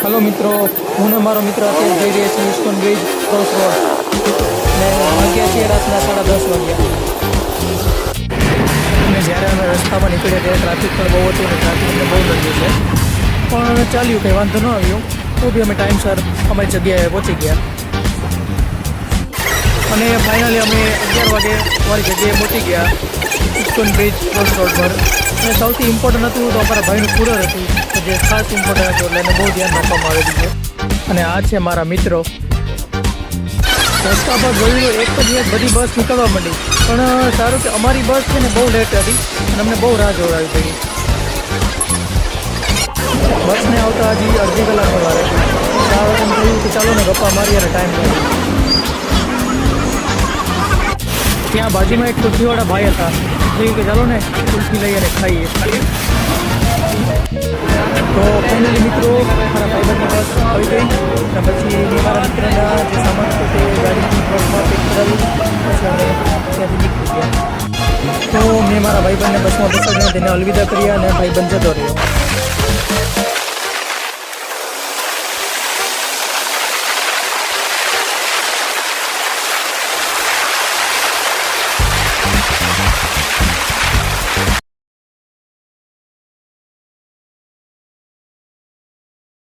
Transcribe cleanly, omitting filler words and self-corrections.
Hello मित्रों, हूँ ने मारो मित्र अत्यारे जई रह्या छीए इस्कॉन ब्रिज क्रॉस रोड ने वाग्या छे रातना 10:30 वाग्या। અને જ્યારે અમે રસ્તામાં નીકળ્યા ત્યારે ટ્રાફિક પણ બહુ હતું અને ટ્રાફિક અમને બહુ લાગ્યું છે, પણ ચાલ્યું, કંઈ વાંધો ન આવ્યો. તો બી અમે ટાઈમસર અમારી જગ્યાએ પહોંચી ગયા અને ફાઇનલી અમે 11 વાગે અમારી જગ્યાએ પહોંચી ગયા ઇસ્કોન બ્રિજ ક્રોસ રોડ પર. અને સૌથી ઇમ્પોર્ટન્ટ હતું તો અમારા ભાઈનું કુલર હતું, જે ખાસ ઇમ્પોર્ટન્ટ હતું, એટલે એને બહુ ધ્યાન રાખવામાં આવેલું છે. અને આ છે મારા મિત્રો. રસ્તા પર જોયું એક પછી એક બધી બસ નીકળવા માંડી, પણ સારું કે અમારી બસ છે ને બહુ લેટ હતી અને અમને બહુ રાહ જોડાવી પડી. બસને આવતા હજી અડધી કલાકની વાર હતી. સારું એમ થયું કે ચાલો ને ગપ્પા મારીએ અને ટાઈમ લાગે. ત્યાં બાજુમાં એક કુલ્ફીવાળા ભાઈ હતા, થયું કે ચાલો ને કુલ્ફી લઈએ અને ખાઈએ. તો ફાઇનલી મિત્રો મારા ભાઈબંધની બસ આવી ગઈ અને પછી મારા મિત્રના જે સામાન હતો તે ગાડીની બસમાં પેક કરાવી પછી અમે ત્યાંથી નીકળી ગયા. તો મેં મારા ભાઈબંધને બસમાં બેસાડીને તેને અલવિદા કર્યા અને ભાઈબંધ જતો રહ્યો.